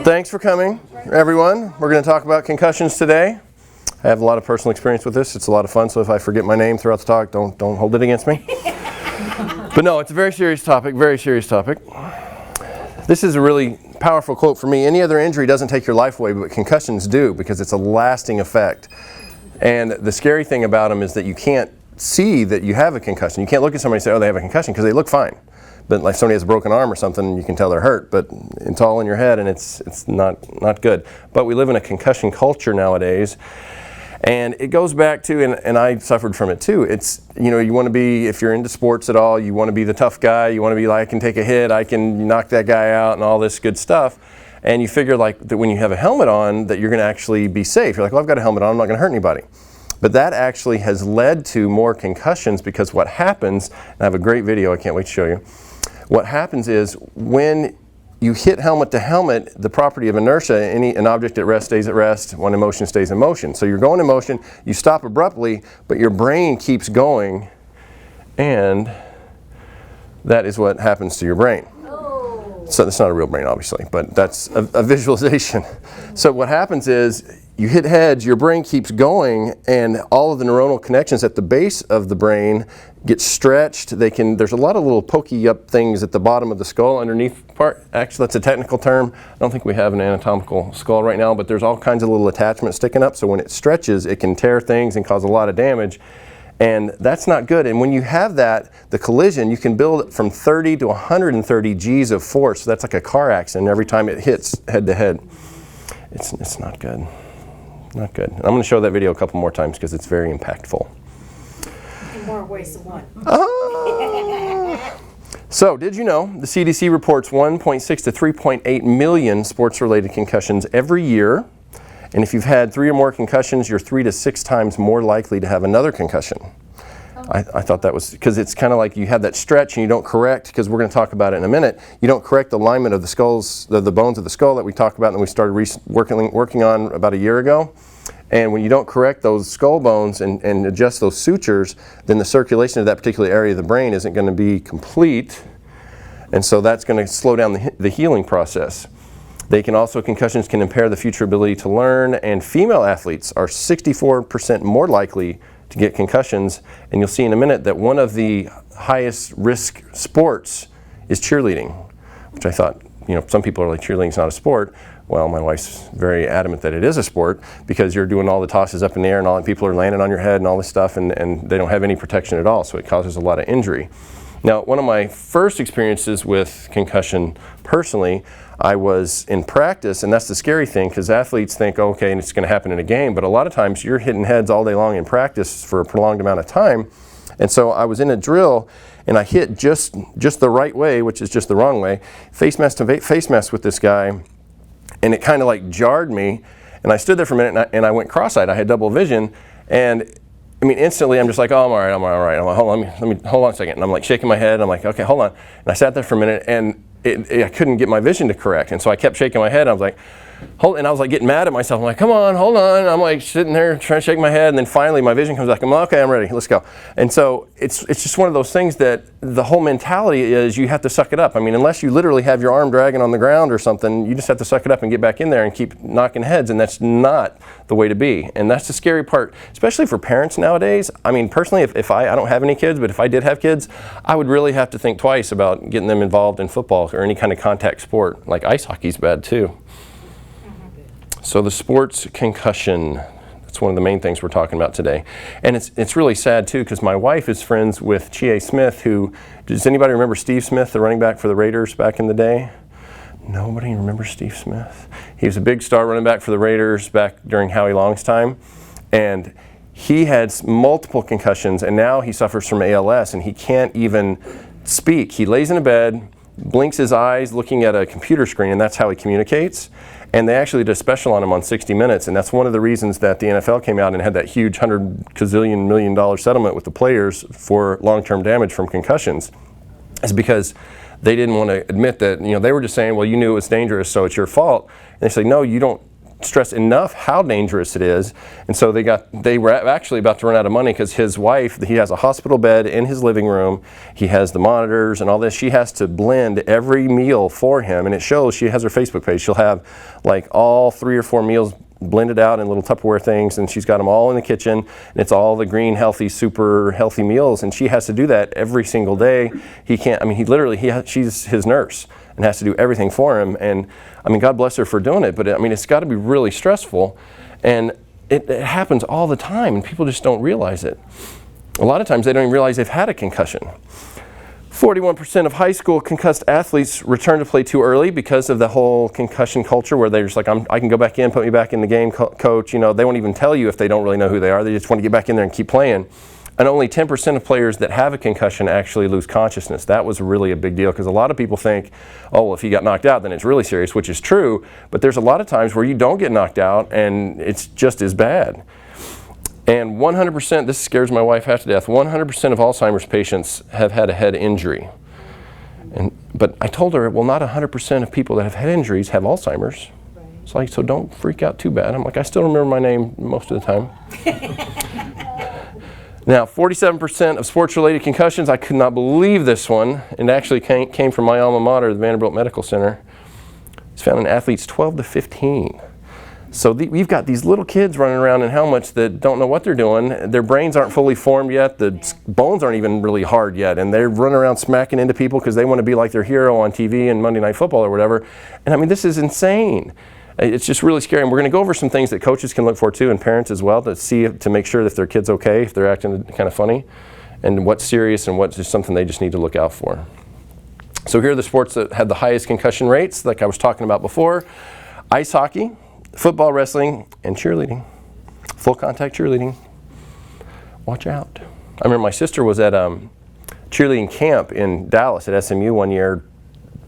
Thanks for coming, everyone. We're going to talk about concussions today. I have a lot of personal experience with this. It's a lot of fun, so if I forget my name throughout the talk, don't hold it against me. But no, it's a very serious topic, very serious topic. This is a really powerful quote for me. Any other injury doesn't take your life away, but concussions do, because it's a lasting effect. And the scary thing about them is that you can't see that you have a concussion. You can't look at somebody and say, oh, they have a concussion, because they look fine. But like somebody has a broken arm or something, you can tell they're hurt, but it's all in your head, and it's not good. But we live in a concussion culture nowadays, and it goes back to, and I suffered from it too. It's, you know, you want to be, if you're into sports at all, you want to be the tough guy. You want to be like, I can take a hit, I can knock that guy out, and all this good stuff. And you figure like that when you have a helmet on, that you're going to actually be safe. You're like, well, I've got a helmet on, I'm not going to hurt anybody. But that actually has led to more concussions, because what happens, and I have a great video, I can't wait to show you. What happens is when you hit helmet to helmet, the property of inertia, an object at rest stays at rest, one in motion stays in motion. So you're going in motion, you stop abruptly, but your brain keeps going, and that is what happens to your brain. So that's not a real brain, obviously, but that's a visualization. So what happens is you hit heads, your brain keeps going, and all of the neuronal connections at the base of the brain get stretched. There's a lot of little pokey up things at the bottom of the skull underneath part. Actually, that's a technical term. I don't think we have an anatomical skull right now, but there's all kinds of little attachments sticking up. So when it stretches, it can tear things and cause a lot of damage. And that's not good. And when you have that, the collision, you can build from 30 to 130 G's of force. So that's like a car accident every time it hits head to head. It's not good. Not good. And I'm going to show that video a couple more times because it's very impactful. In more ways than one. So, did you know the CDC reports 1.6 to 3.8 million sports-related concussions every year? And if you've had 3 or more concussions, you're 3 to 6 times more likely to have another concussion. I thought that was, because it's kind of like you have that stretch and you don't correct, because we're going to talk about it in a minute, you don't correct the alignment of the skulls, the bones of the skull that we talked about and we started working on about a year ago. And when you don't correct those skull bones and adjust those sutures, then the circulation of that particular area of the brain isn't going to be complete. And so that's going to slow down the healing process. Concussions can impair the future ability to learn, and female athletes are 64% more likely to get concussions. And you'll see in a minute that one of the highest risk sports is cheerleading, which I thought, you know, some people are like, cheerleading's not a sport. Well, my wife's very adamant that it is a sport, because you're doing all the tosses up in the air and all, and people are landing on your head and all this stuff, and they don't have any protection at all, so it causes a lot of injury. Now, one of my first experiences with concussion personally, I was in practice, and that's the scary thing, because athletes think, okay, and it's going to happen in a game, but a lot of times you're hitting heads all day long in practice for a prolonged amount of time. And so I was in a drill, and I hit just the right way, which is just the wrong way, face mask to face mask with this guy, and it kind of like jarred me, and I stood there for a minute, and I went cross-eyed. I had double vision, and I mean, instantly I'm just like, oh, I'm all right. I'm like, hold on a second. And I'm like shaking my head, and I'm like, okay, hold on. And I sat there for a minute, and I couldn't get my vision to correct. And so I kept shaking my head. I was like, and I was like getting mad at myself. I'm like, come on, hold on. And I'm like sitting there trying to shake my head, and then finally my vision comes back. I'm like, okay, I'm ready. Let's go. And so it's just one of those things that the whole mentality is you have to suck it up. I mean, unless you literally have your arm dragging on the ground or something, you just have to suck it up and get back in there and keep knocking heads, and that's not the way to be. And that's the scary part, especially for parents nowadays. I mean, personally, if I don't have any kids, but if I did have kids, I would really have to think twice about getting them involved in football or any kind of contact sport. Like ice hockey's bad too. So the sports concussion, that's one of the main things we're talking about today. And it's really sad too, because my wife is friends with Chie Smith, does anybody remember Steve Smith, the running back for the Raiders back in the day? Nobody remembers Steve Smith? He was a big star running back for the Raiders back during Howie Long's time. And he had multiple concussions, and now he suffers from ALS, and he can't even speak. He lays in a bed, blinks his eyes looking at a computer screen, and that's how he communicates. And they actually did a special on him on 60 Minutes, and that's one of the reasons that the NFL came out and had that huge $100 gazillion million settlement with the players for long-term damage from concussions, is because they didn't want to admit that, you know, they were just saying, well, you knew it was dangerous, so it's your fault. And they say, no, you don't stress enough how dangerous it is. And so they were actually about to run out of money because his wife, he has a hospital bed in his living room. He has the monitors and all this. She has to blend every meal for him. And it shows, she has her Facebook page. She'll have like all 3 or 4 meals blended out in little Tupperware things, and she's got them all in the kitchen, and it's all the green, healthy, super healthy meals, and she has to do that every single day. He can't, I mean, she's his nurse and has to do everything for him, and I mean, God bless her for doing it, but I mean, it's got to be really stressful, and it happens all the time, and people just don't realize it. A lot of times they don't even realize they've had a concussion. 41% of high school concussed athletes return to play too early because of the whole concussion culture where they're just like, I can go back in, put me back in the game, coach. You know, they won't even tell you if they don't really know who they are. They just want to get back in there and keep playing. And only 10% of players that have a concussion actually lose consciousness. That was really a big deal because a lot of people think, oh, well, if he got knocked out, then it's really serious, which is true. But there's a lot of times where you don't get knocked out and it's just as bad. And 100%, this scares my wife half to death, 100% of Alzheimer's patients have had a head injury. But I told her, well, not 100% of people that have head injuries have Alzheimer's. Right. It's like, so don't freak out too bad. I'm like, I still remember my name most of the time. Now, 47% of sports-related concussions, I could not believe this one. It actually came from my alma mater, the Vanderbilt Medical Center. It's found in athletes 12 to 15. So we've got these little kids running around in helmets that don't know what they're doing. Their brains aren't fully formed yet. The bones aren't even really hard yet. And they're running around smacking into people because they want to be like their hero on TV and Monday Night Football or whatever. And I mean, this is insane. It's just really scary. And we're going to go over some things that coaches can look for too, and parents as well, to make sure that their kid's okay, if they're acting kind of funny, and what's serious and what's just something they just need to look out for. So here are the sports that had the highest concussion rates, like I was talking about before. Ice hockey, football, wrestling, and cheerleading. Full contact cheerleading. Watch out. I remember my sister was at cheerleading camp in Dallas at SMU one year,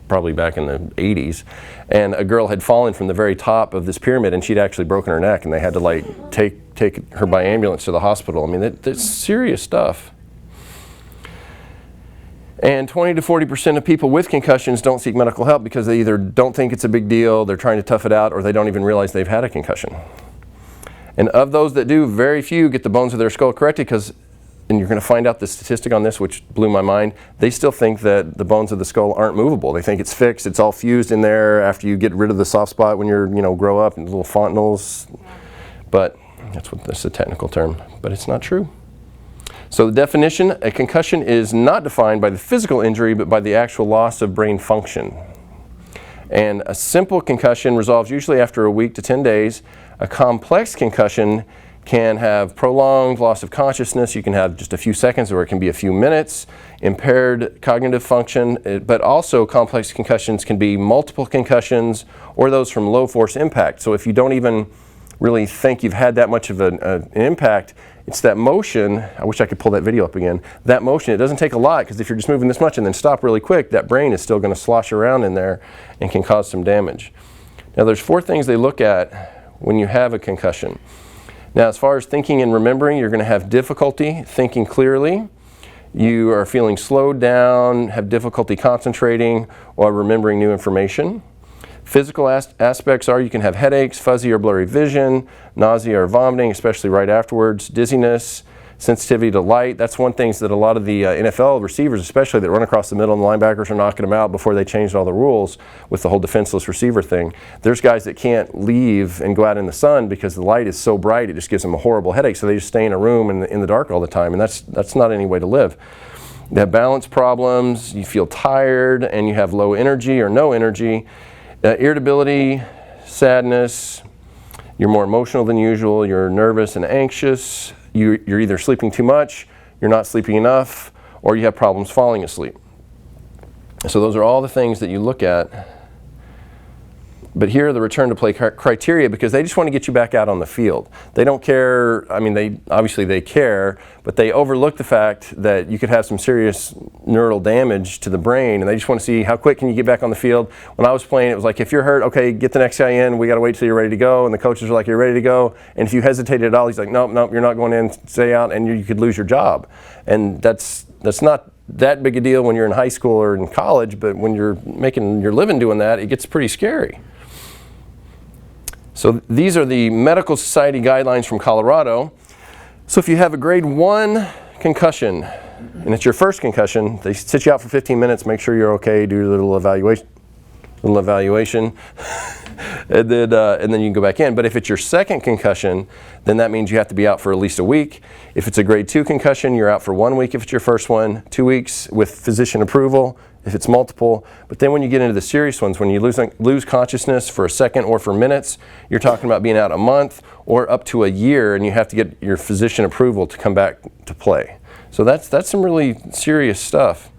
probably back in the 80s, and a girl had fallen from the very top of this pyramid and she'd actually broken her neck and they had to like take her by ambulance to the hospital. I mean, that's serious stuff. And 20 to 40% of people with concussions don't seek medical help because they either don't think it's a big deal, they're trying to tough it out, or they don't even realize they've had a concussion. And of those that do, very few get the bones of their skull corrected because, and you're going to find out the statistic on this, which blew my mind, they still think that the bones of the skull aren't movable. They think it's fixed, it's all fused in there after you get rid of the soft spot when you're, grow up, and little fontanelles. But that's a technical term, but it's not true. So the definition, a concussion is not defined by the physical injury, but by the actual loss of brain function. And a simple concussion resolves usually after a week to 10 days. A complex concussion can have prolonged loss of consciousness. You can have just a few seconds, or it can be a few minutes, impaired cognitive function, but also complex concussions can be multiple concussions or those from low force impact. So if you don't even really think you've had that much of an impact, it's that motion. I wish I could pull that video up again. That motion, it doesn't take a lot, because if you're just moving this much and then stop really quick, that brain is still going to slosh around in there and can cause some damage. Now there's 4 things they look at when you have a concussion. Now as far as thinking and remembering, you're going to have difficulty thinking clearly. You are feeling slowed down, have difficulty concentrating or remembering new information. Physical aspects are you can have headaches, fuzzy or blurry vision, nausea or vomiting, especially right afterwards, dizziness, sensitivity to light. That's one thing that a lot of the NFL receivers, especially that run across the middle, and the linebackers are knocking them out before they changed all the rules with the whole defenseless receiver thing. There's guys that can't leave and go out in the sun because the light is so bright it just gives them a horrible headache, so they just stay in a room in the dark all the time, and that's not any way to live. They have balance problems, you feel tired, and you have low energy or no energy. Irritability, sadness, you're more emotional than usual, you're nervous and anxious, you're either sleeping too much, you're not sleeping enough, or you have problems falling asleep. So those are all the things that you look at. But here are the return to play criteria, because they just want to get you back out on the field. They don't care, I mean, obviously they care, but they overlook the fact that you could have some serious neural damage to the brain, and they just want to see how quick can you get back on the field. When I was playing, it was like, if you're hurt, okay, get the next guy in, we got to wait till you're ready to go, and the coaches are like, you're ready to go, and if you hesitated at all, he's like, nope, you're not going in, stay out, and you could lose your job. And that's not that big a deal when you're in high school or in college, but when you're making your living doing that, it gets pretty scary. So these are the Medical Society guidelines from Colorado. So if you have a grade 1 concussion, and it's your first concussion, they sit you out for 15 minutes, make sure you're okay, do a little evaluation, and then you can go back in. But if it's your second concussion, then that means you have to be out for at least a week. If it's a grade 2 concussion, you're out for 1 week if it's your first one, 2 weeks with physician approval if it's multiple. But then when you get into the serious ones, when you lose consciousness for a second or for minutes, you're talking about being out a month or up to a year, and you have to get your physician approval to come back to play. So that's some really serious stuff.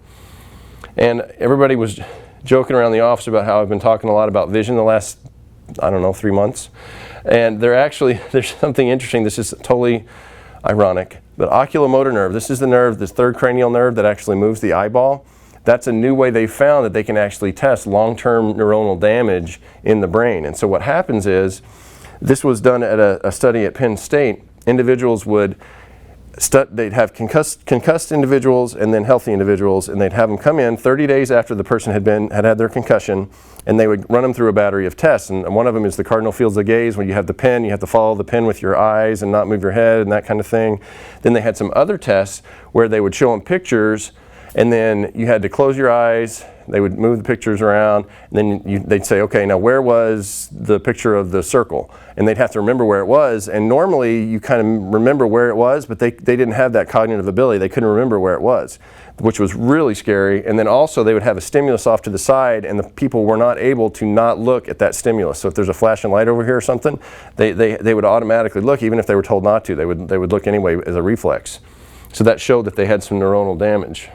And everybody was joking around the office about how I've been talking a lot about vision the last, I don't know, 3 months. And there's something interesting. This is totally ironic. But oculomotor nerve, this is the nerve, this third cranial nerve that actually moves the eyeball. That's a new way they found that they can actually test long-term neuronal damage in the brain. And so what happens is, this was done at a study at Penn State. Individuals would they'd have concussed individuals and then healthy individuals, and they'd have them come in 30 days after the person had had their concussion, and they would run them through a battery of tests. And one of them is the cardinal fields of gaze. When you have the pen, you have to follow the pen with your eyes and not move your head and that kind of thing. Then they had some other tests where they would show them pictures, and then you had to close your eyes. They would move the pictures around, and then they'd say, okay, now where was the picture of the circle? And they'd have to remember where it was. And normally you kind of remember where it was, but they didn't have that cognitive ability. They couldn't remember where it was, which was really scary. And then also they would have a stimulus off to the side, and the people were not able to not look at that stimulus. So if there's a flashing light over here or something, they would automatically look, even if they were told not to. They would look anyway as a reflex. So that showed that they had some neuronal damage.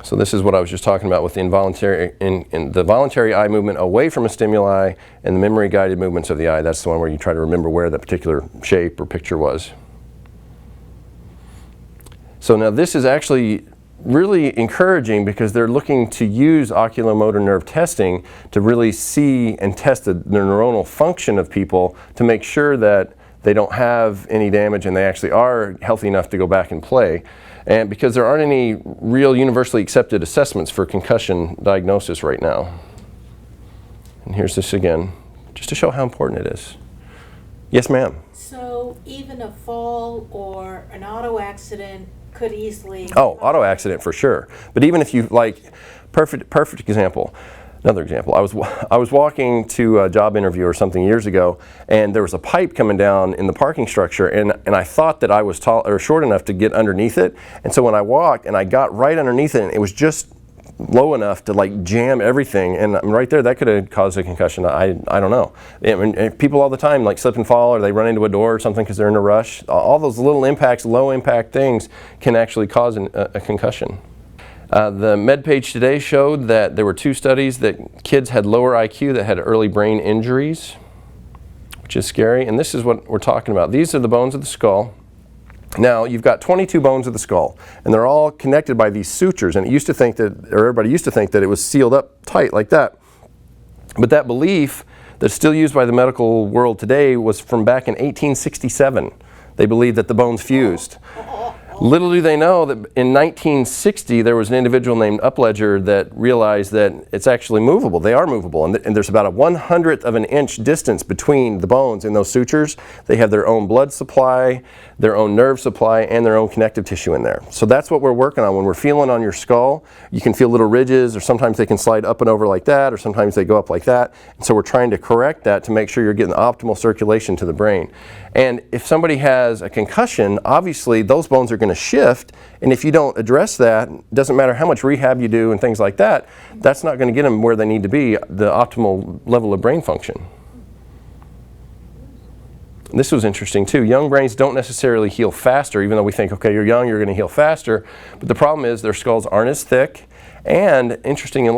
So this is what I was just talking about with the involuntary, in the voluntary eye movement away from a stimuli, and the memory guided movements of the eye. That's the one where you try to remember where that particular shape or picture was. So now this is actually really encouraging because they're looking to use oculomotor nerve testing to really see and test the neuronal function of people to make sure that they don't have any damage and they actually are healthy enough to go back and play. And because there aren't any real universally accepted assessments for concussion diagnosis right now. And here's this again, just to show how important it is. Yes, ma'am? So even a fall or an auto accident could easily... Oh, auto accident for sure. But even if you, like, perfect example. Another example, I was walking to a job interview or something years ago, and there was a pipe coming down in the parking structure, and I thought that I was tall or short enough to get underneath it. And so when I walked and I got right underneath it, and it was just low enough to like jam everything, and right there that could have caused a concussion. I don't know. I mean, people all the time like slip and fall, or they run into a door or something because they're in a rush. All those little impacts, low impact things can actually cause a concussion. The MedPage Today showed that there were 2 studies that kids had lower IQ that had early brain injuries, which is scary. And this is what we're talking about. These are the bones of the skull. Now, you've got 22 bones of the skull, and they're all connected by these sutures. And it used to think that, or everybody used to think that it was sealed up tight like that. But that belief that's still used by the medical world today was from back in 1867. They believed that the bones fused. Little do they know that in 1960 there was an individual named Upledger that realized that it's actually movable. They are movable, and there's about a 1/100th of an inch distance between the bones in those sutures. They have their own blood supply, their own nerve supply, and their own connective tissue in there. So that's what we're working on. When we're feeling on your skull, you can feel little ridges, or sometimes they can slide up and over like that, or sometimes they go up like that. And so we're trying to correct that to make sure you're getting optimal circulation to the brain. And if somebody has a concussion, obviously those bones are going to shift, and if you don't address that, it doesn't matter how much rehab you do and things like that, that's not going to get them where they need to be, the optimal level of brain function. This was interesting too. Young brains don't necessarily heal faster, even though we think, okay, you're young, you're going to heal faster. But the problem is their skulls aren't as thick, and interestingly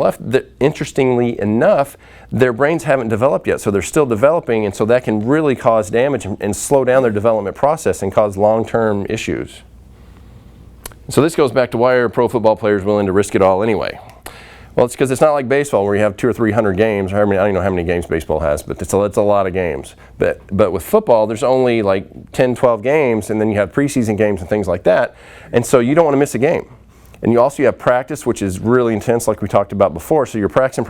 enough, their brains haven't developed yet, so they're still developing, and so that can really cause damage and slow down their development process and cause long-term issues. So this goes back to why are pro football players willing to risk it all anyway? Well, it's because it's not like baseball where you have 200 or 300 games. I don't even know how many games baseball has, but it's a lot of games. But with football, there's only like 10, 12 games, and then you have preseason games and things like that. And so you don't want to miss a game. And you also have practice, which is really intense, like we talked about before. So you're practicing.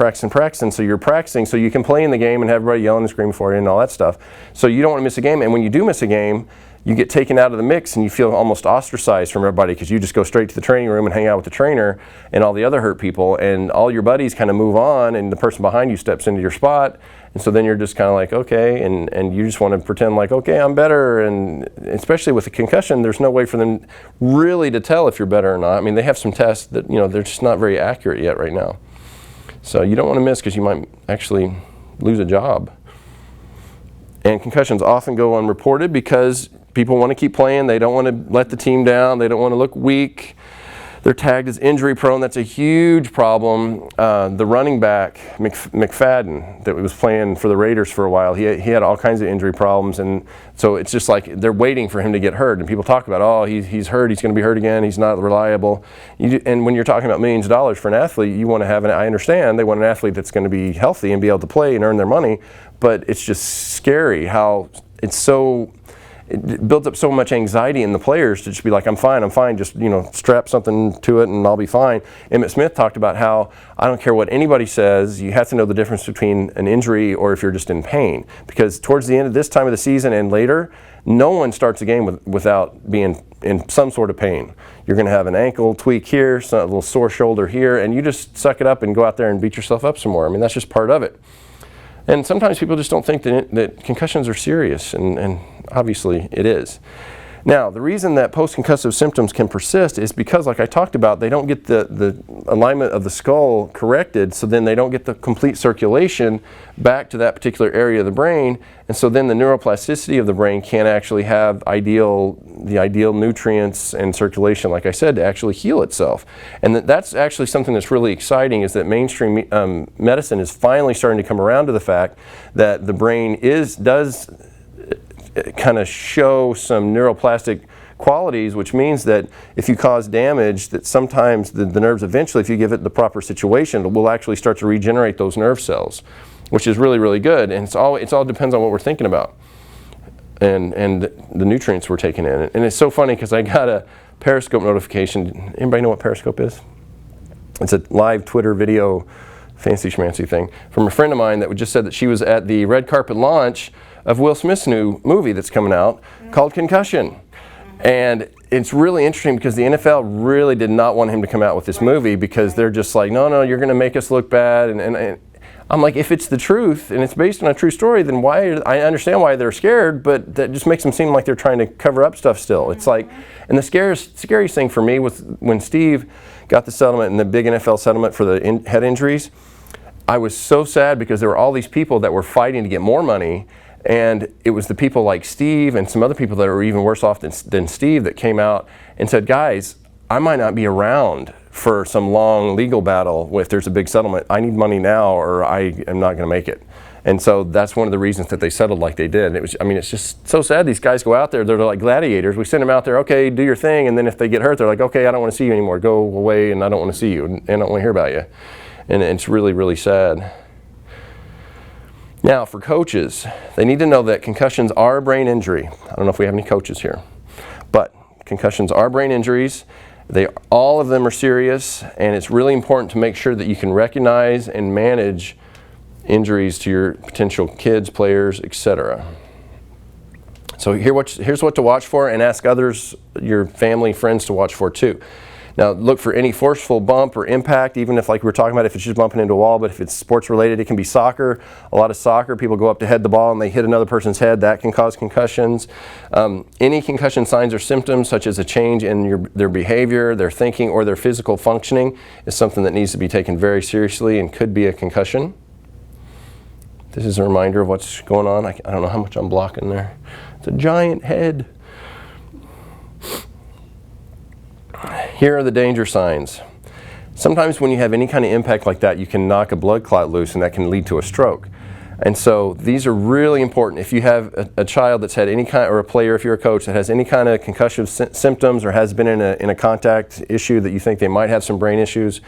So you're practicing so you can play in the game and have everybody yelling and screaming for you and all that stuff. So you don't want to miss a game. And when you do miss a game, you get taken out of the mix and you feel almost ostracized from everybody because you just go straight to the training room and hang out with the trainer and all the other hurt people, and all your buddies kind of move on and the person behind you steps into your spot, and so then you're just kind of like, okay, and you just want to pretend like, okay, I'm better. And especially with a concussion, there's no way for them really to tell if you're better or not. I mean, they have some tests that, they're just not very accurate yet right now. So you don't want to miss because you might actually lose a job. And concussions often go unreported because people want to keep playing. They don't want to let the team down. They don't want to look weak. They're tagged as injury prone. That's a huge problem. The running back, McFadden, that was playing for the Raiders for a while, he had all kinds of injury problems. And so it's just like they're waiting for him to get hurt. And people talk about, oh, he's hurt. He's going to be hurt again. He's not reliable. And when you're talking about millions of dollars for an athlete, you want to have I understand they want an athlete that's going to be healthy and be able to play and earn their money. But it's just scary how it builds up so much anxiety in the players to just be like, I'm fine, just strap something to it and I'll be fine. Emmitt Smith talked about how I don't care what anybody says, you have to know the difference between an injury or if you're just in pain. Because towards the end of this time of the season and later, no one starts a game without being in some sort of pain. You're going to have an ankle tweak here, a little sore shoulder here, and you just suck it up and go out there and beat yourself up some more. I mean, that's just part of it. And sometimes people just don't think that concussions are serious, and obviously it is. Now, the reason that post-concussive symptoms can persist is because, like I talked about, they don't get the alignment of the skull corrected, so then they don't get the complete circulation back to that particular area of the brain, and so then the neuroplasticity of the brain can't actually have the ideal nutrients and circulation, like I said, to actually heal itself. And that's actually something that's really exciting, is that mainstream medicine is finally starting to come around to the fact that the brain does kind of show some neuroplastic qualities, which means that if you cause damage, that sometimes the nerves eventually, if you give it the proper situation, will actually start to regenerate those nerve cells, which is really, really good. And it all depends on what we're thinking about and the nutrients we're taking in. And it's so funny because I got a Periscope notification. Anybody know what Periscope is? It's a live Twitter video fancy schmancy thing from a friend of mine that just said that she was at the red carpet launch of Will Smith's new movie that's coming out called Concussion. And it's really interesting because the NFL really did not want him to come out with this movie because they're just like, no, you're going to make us look bad. And I'm like, if it's the truth and it's based on a true story, then I understand why they're scared, but that just makes them seem like they're trying to cover up stuff still. It's like, and the scariest thing for me was when Steve got the settlement and the big NFL settlement for the head injuries. I was so sad because there were all these people that were fighting to get more money. And it was the people like Steve and some other people that were even worse off than Steve that came out and said, guys, I might not be around for some long legal battle if there's a big settlement. I need money now or I am not going to make it. And so that's one of the reasons that they settled like they did. It's just so sad. These guys go out there, they're like gladiators. We send them out there, okay, do your thing. And then if they get hurt, they're like, okay, I don't want to see you anymore. Go away and I don't want to see you and I don't want to hear about you. And it's really, really sad. Now, for coaches, they need to know that concussions are a brain injury. I don't know if we have any coaches here, but concussions are brain injuries. All of them are serious, and it's really important to make sure that you can recognize and manage injuries to your potential kids, players, etc. So here's what to watch for, and ask others, your family, friends, to watch for too. Now, look for any forceful bump or impact, even if, like we were talking about, if it's just bumping into a wall, but if it's sports related, it can be soccer. A lot of soccer, people go up to head the ball and they hit another person's head. That can cause concussions. Any concussion signs or symptoms, such as a change in their behavior, their thinking, or their physical functioning, is something that needs to be taken very seriously and could be a concussion. This is a reminder of what's going on. I don't know how much I'm blocking there. It's a giant head. Here are the danger signs. Sometimes when you have any kind of impact like that, you can knock a blood clot loose and that can lead to a stroke. And so these are really important. If you have a child that's had any kind, or a player, if you're a coach, that has any kind of concussive symptoms or has been in a contact issue that you think they might have some brain issues,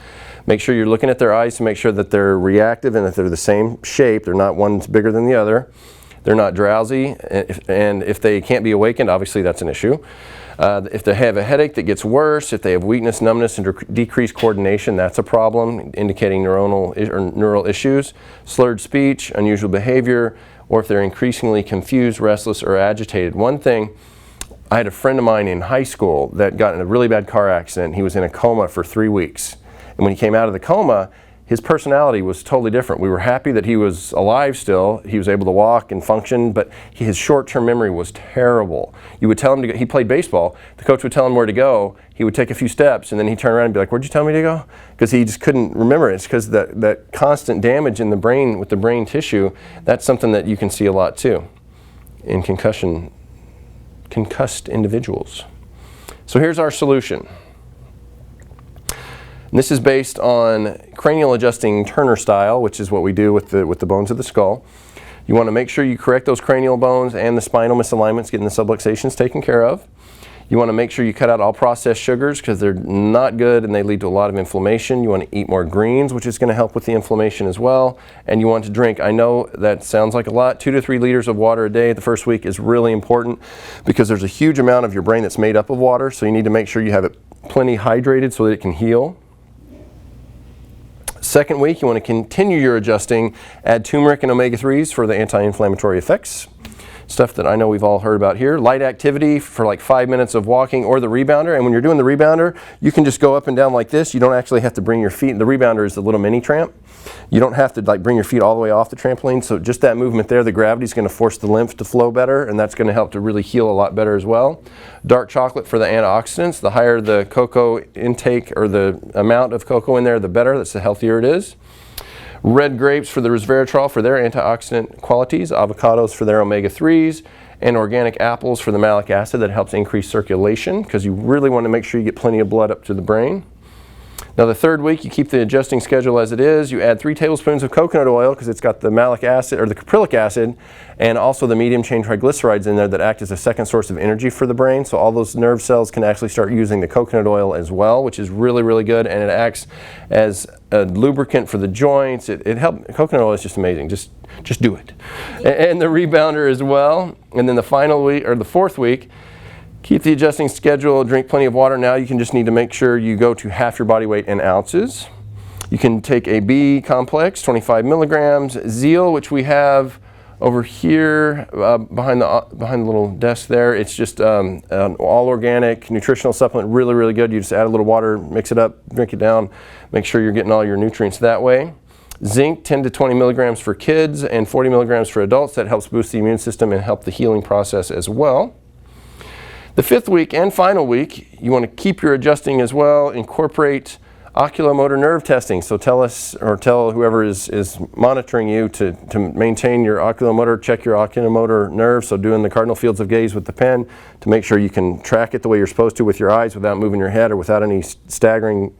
make sure you're looking at their eyes to make sure that they're reactive and that they're the same shape. They're not one's bigger than the other. They're not drowsy, and if they can't be awakened, obviously that's an issue. If they have a headache that gets worse, if they have weakness, numbness, and decreased coordination, that's a problem, indicating neural issues. Slurred speech, unusual behavior, or if they're increasingly confused, restless, or agitated. One thing, I had a friend of mine in high school that got in a really bad car accident. He was in a coma for 3 weeks. And when he came out of the coma, his personality was totally different. We were happy that he was alive still. He was able to walk and function, but his short-term memory was terrible. You would tell him to go, he played baseball. The coach would tell him where to go. He would take a few steps, and then he'd turn around and be like, "Where'd you tell me to go?" Because he just couldn't remember it. It's because that constant damage in the brain with the brain tissue, that's something that you can see a lot too in concussed individuals. So here's our solution. And this is based on cranial adjusting Turner style, which is what we do with the bones of the skull. You want to make sure you correct those cranial bones and the spinal misalignments, getting the subluxations taken care of. You want to make sure you cut out all processed sugars because they're not good and they lead to a lot of inflammation. You want to eat more greens, which is going to help with the inflammation as well. And you want to drink, I know that sounds like a lot, 2 to 3 liters of water a day the first week is really important because there's a huge amount of your brain that's made up of water, so you need to make sure you have it plenty hydrated so that it can heal. Second week, you want to continue your adjusting, add turmeric and omega-3s for the anti-inflammatory effects. Stuff that I know we've all heard about here. Light activity for like 5 minutes of walking or the rebounder. And when you're doing the rebounder, you can just go up and down like this. You don't actually have to bring your feet. The rebounder is the little mini tramp. You don't have to like bring your feet all the way off the trampoline. So just that movement there, the gravity is going to force the lymph to flow better, and that's going to help to really heal a lot better as well. Dark chocolate for the antioxidants. The higher the cocoa intake or the amount of cocoa in there, the better. That's the healthier it is. Red grapes for the resveratrol for their antioxidant qualities, avocados for their omega-3s, and organic apples for the malic acid that helps increase circulation because you really want to make sure you get plenty of blood up to the brain. Now the third week, you keep the adjusting schedule as it is. You add 3 tablespoons of coconut oil because it's got the malic acid or the caprylic acid and also the medium chain triglycerides in there that act as a second source of energy for the brain. So all those nerve cells can actually start using the coconut oil as well, which is really, really good, and it acts as a lubricant for the joints. It helps. Coconut oil is just amazing. Just do it. And the rebounder as well. And then the final week or the fourth week, keep the adjusting schedule, drink plenty of water. Now you can just need to make sure you go to half your body weight in ounces. You can take a B complex, 25 milligrams, Zeal, which we have over here behind the little desk there. It's just an all organic nutritional supplement, really, really good. You just add a little water, mix it up, drink it down, make sure you're getting all your nutrients that way. Zinc, 10 to 20 milligrams for kids and 40 milligrams for adults. That helps boost the immune system and help the healing process as well. The fifth week and final week, you want to keep your adjusting as well, incorporate oculomotor nerve testing. So tell us, or tell whoever is monitoring you to maintain your oculomotor, check your oculomotor nerve. So doing the cardinal fields of gaze with the pen to make sure you can track it the way you're supposed to with your eyes without moving your head or without any staggering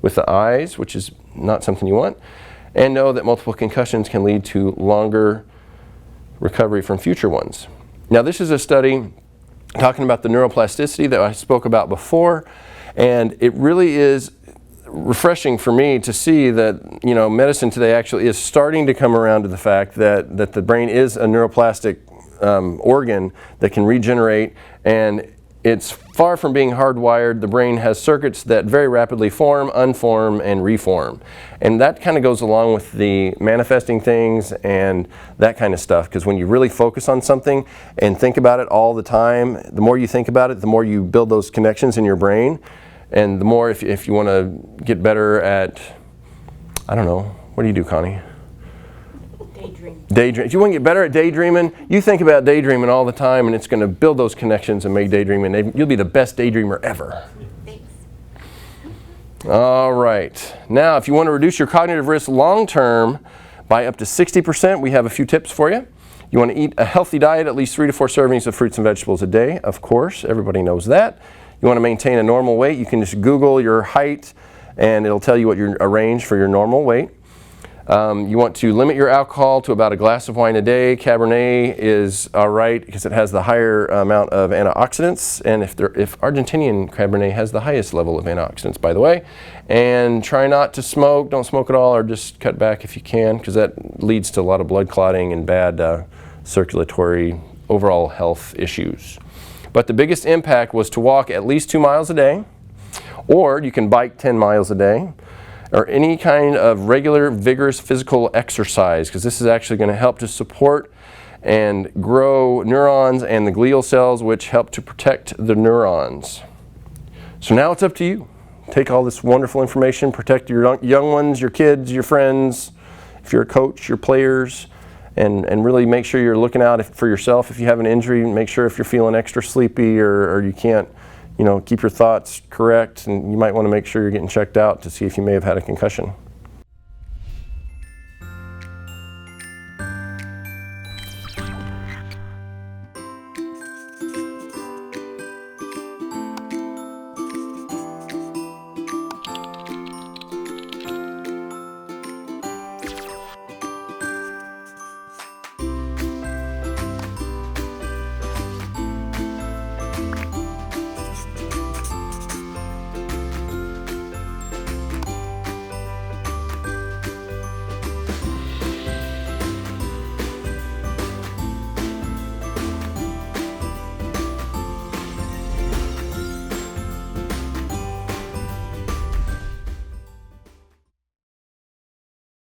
with the eyes, which is not something you want. And know that multiple concussions can lead to longer recovery from future ones. Now this is a study talking about the neuroplasticity that I spoke about before, and it really is refreshing for me to see that, you know, medicine today actually is starting to come around to the fact that the brain is a neuroplastic organ that can regenerate, and it's far from being hardwired. The brain has circuits that very rapidly form, unform, and reform. And that kind of goes along with the manifesting things and that kind of stuff, because when you really focus on something and think about it all the time, the more you think about it, the more you build those connections in your brain. And the more, if you want to get better at, I don't know, what do you do, Connie? Daydream. If you want to get better at daydreaming, you think about daydreaming all the time, and it's going to build those connections and make daydreaming. You'll be the best daydreamer ever. Thanks. All right. Now, if you want to reduce your cognitive risk long term by up to 60%, we have a few tips for you. You want to eat a healthy diet, at least 3 to 4 servings of fruits and vegetables a day. Of course, everybody knows that. You want to maintain a normal weight. You can just Google your height, and it'll tell you what your range for your normal weight. You want to limit your alcohol to about a glass of wine a day. Cabernet is all right because it has the higher amount of antioxidants, and if Argentinian Cabernet has the highest level of antioxidants, by the way. And try not to smoke. Don't smoke at all, or just cut back if you can, because that leads to a lot of blood clotting and bad circulatory, overall health issues. But the biggest impact was to walk at least 2 miles a day, or you can bike 10 miles a day, or any kind of regular vigorous physical exercise, because this is actually going to help to support and grow neurons and the glial cells, which help to protect the neurons. So now it's up to you. Take all this wonderful information, protect your young ones, your kids, your friends, if you're a coach, your players, and really make sure you're looking out for yourself. If you have an injury, make sure if you're feeling extra sleepy or you can't, keep your thoughts correct, and you might want to make sure you're getting checked out to see if you may have had a concussion.